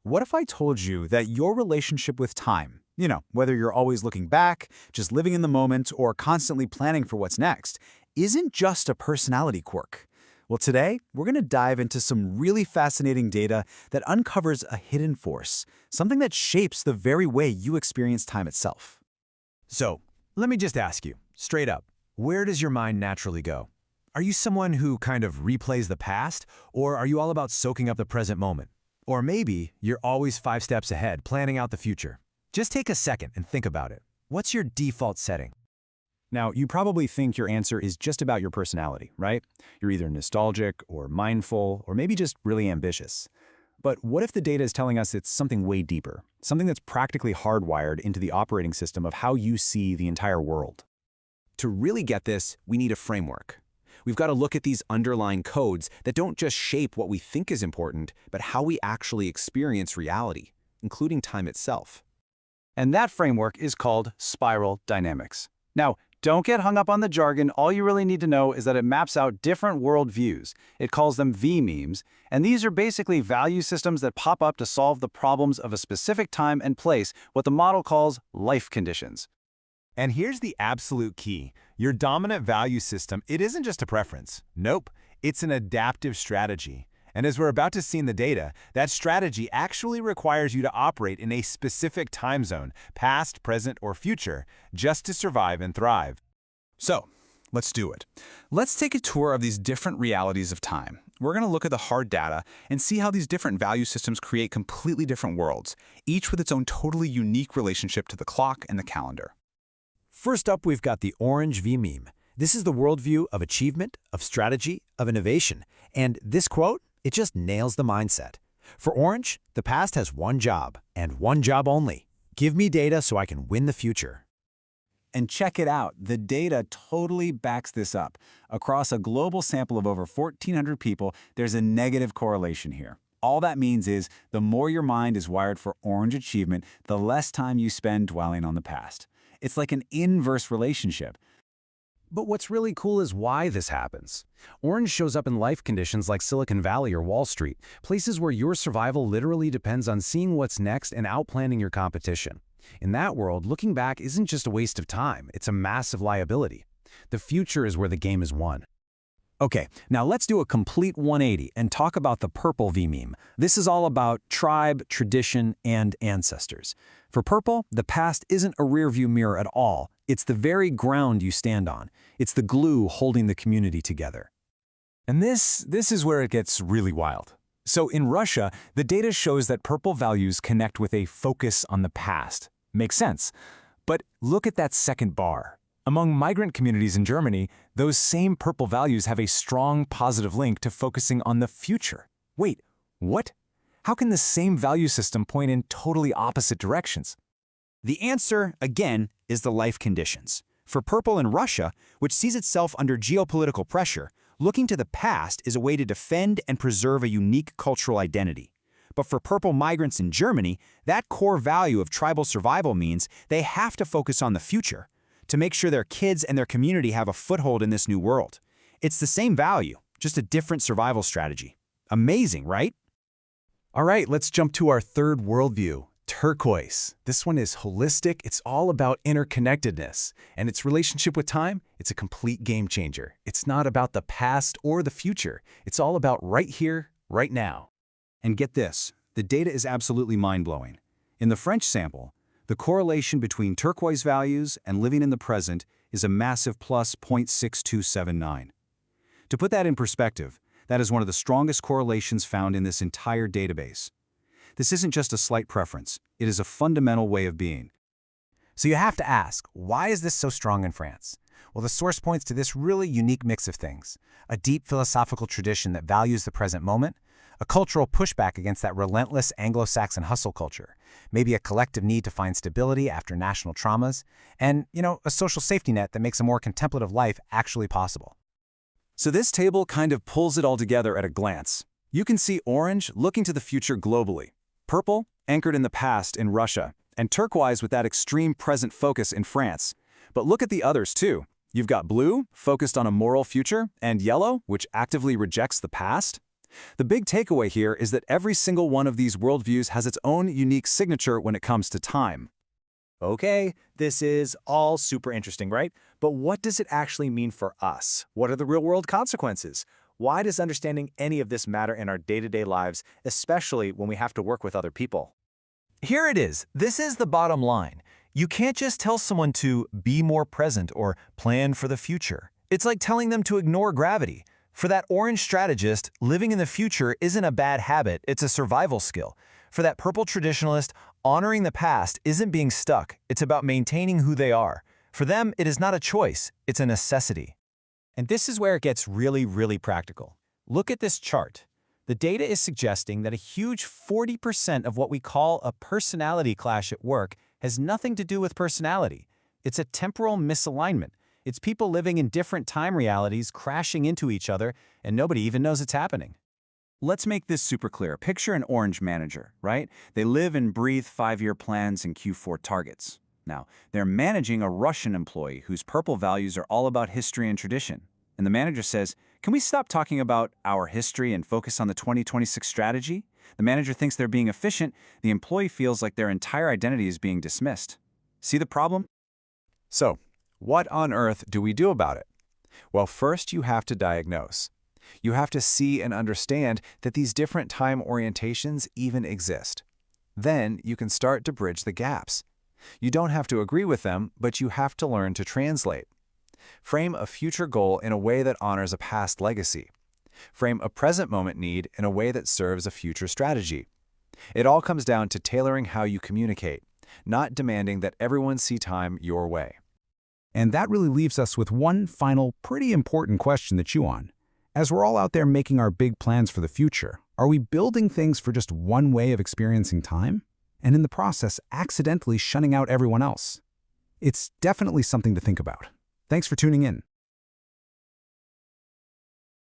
What if I told you that your relationship with time, whether you're always looking back, just living in the moment, or constantly planning for what's next, isn't just a personality quirk? Well, today, we're going to dive into some really fascinating data that uncovers a hidden force, something that shapes the very way you experience time itself. So, let me just ask you, straight up, where does your mind naturally go? Are you someone who kind of replays the past, or are you all about soaking up the present moment? Or maybe you're always 5 steps ahead, planning out the future. Just take a second and think about it. What's your default setting? Now, you probably think your answer is just about your personality, right? You're either nostalgic or mindful or maybe just really ambitious. But what if the data is telling us it's something way deeper, something that's practically hardwired into the operating system of how you see the entire world? To really get this, we need a framework. We've got to look at these underlying codes that don't just shape what we think is important, but how we actually experience reality, including time itself. And that framework is called spiral dynamics. Now, don't get hung up on the jargon. All you really need to know is that it maps out different worldviews. It calls them vMemes, and these are basically value systems that pop up to solve the problems of a specific time and place, what the model calls life conditions. And here's the absolute key. Your dominant value system, it isn't just a preference. Nope, it's an adaptive strategy. And as we're about to see in the data, that strategy actually requires you to operate in a specific time zone, past, present, or future, just to survive and thrive. So, let's do it. Let's take a tour of these different realities of time. We're going to look at the hard data and see how these different value systems create completely different worlds, each with its own totally unique relationship to the clock and the calendar. First up, we've got the orange vMeme. This is the worldview of achievement, of strategy, of innovation. And this quote, it just nails the mindset. For Orange, the past has one job, and one job only. Give me data so I can win the future. And check it out, the data totally backs this up. Across a global sample of over 1,400 people, there's a negative correlation here. All that means is the more your mind is wired for orange achievement, the less time you spend dwelling on the past. It's like an inverse relationship. But what's really cool is why this happens. Orange shows up in life conditions like Silicon Valley or Wall Street, places where your survival literally depends on seeing what's next and outplanning your competition. In that world, looking back isn't just a waste of time, it's a massive liability. The future is where the game is won. Okay, now let's do a complete 180 and talk about the purple vMeme. This is all about tribe, tradition, and ancestors. For purple, the past isn't a rearview mirror at all. It's the very ground you stand on. It's the glue holding the community together. And this is where it gets really wild. So in Russia, the data shows that purple values connect with a focus on the past. Makes sense. But look at that second bar. Among migrant communities in Germany, those same purple values have a strong positive link to focusing on the future. Wait, what? How can the same value system point in totally opposite directions? The answer, again, is the life conditions. For purple in Russia, which sees itself under geopolitical pressure, looking to the past is a way to defend and preserve a unique cultural identity. But for purple migrants in Germany, that core value of tribal survival means they have to focus on the future to make sure their kids and their community have a foothold in this new world. It's the same value, just a different survival strategy. Amazing, right? All right, let's jump to our third worldview, Turquoise. This one is holistic. It's all about interconnectedness. And its relationship with time, it's a complete game changer. It's not about the past or the future. It's all about right here, right now. And get this, the data is absolutely mind-blowing. In the French sample, the correlation between turquoise values and living in the present is a massive plus 0.6279. To put that in perspective, that is one of the strongest correlations found in this entire database. This isn't just a slight preference, it is a fundamental way of being. So you have to ask, why is this so strong in France? Well, the source points to this really unique mix of things. A deep philosophical tradition that values the present moment, a cultural pushback against that relentless Anglo-Saxon hustle culture, maybe a collective need to find stability after national traumas, and, a social safety net that makes a more contemplative life actually possible. So this table kind of pulls it all together at a glance. You can see orange looking to the future globally, purple anchored in the past in Russia, and turquoise with that extreme present focus in France. But look at the others too. You've got blue, focused on a moral future, and yellow, which actively rejects the past. The big takeaway here is that every single one of these worldviews has its own unique signature when it comes to time. Okay, this is all super interesting, right? But what does it actually mean for us? What are the real-world consequences? Why does understanding any of this matter in our day-to-day lives, especially when we have to work with other people? Here it is. This is the bottom line. You can't just tell someone to be more present or plan for the future. It's like telling them to ignore gravity. For that orange strategist, living in the future isn't a bad habit, it's a survival skill. For that purple traditionalist, honoring the past isn't being stuck, it's about maintaining who they are. For them, it is not a choice, it's a necessity. And this is where it gets really, really practical. Look at this chart. The data is suggesting that a huge 40% of what we call a personality clash at work has nothing to do with personality. It's a temporal misalignment. It's people living in different time realities crashing into each other, and nobody even knows it's happening. Let's make this super clear. Picture an orange manager, right? They live and breathe 5-year plans and Q4 targets. Now, they're managing a Russian employee whose purple values are all about history and tradition. And the manager says, "Can we stop talking about our history and focus on the 2026 strategy?" The manager thinks they're being efficient. The employee feels like their entire identity is being dismissed. See the problem? So, what on earth do we do about it? Well, first you have to diagnose. You have to see and understand that these different time orientations even exist. Then you can start to bridge the gaps. You don't have to agree with them, but you have to learn to translate. Frame a future goal in a way that honors a past legacy. Frame a present moment need in a way that serves a future strategy. It all comes down to tailoring how you communicate, not demanding that everyone see time your way. And that really leaves us with one final, pretty important question to chew on. As we're all out there making our big plans for the future, are we building things for just one way of experiencing time? And in the process, accidentally shunning out everyone else? It's definitely something to think about. Thanks for tuning in.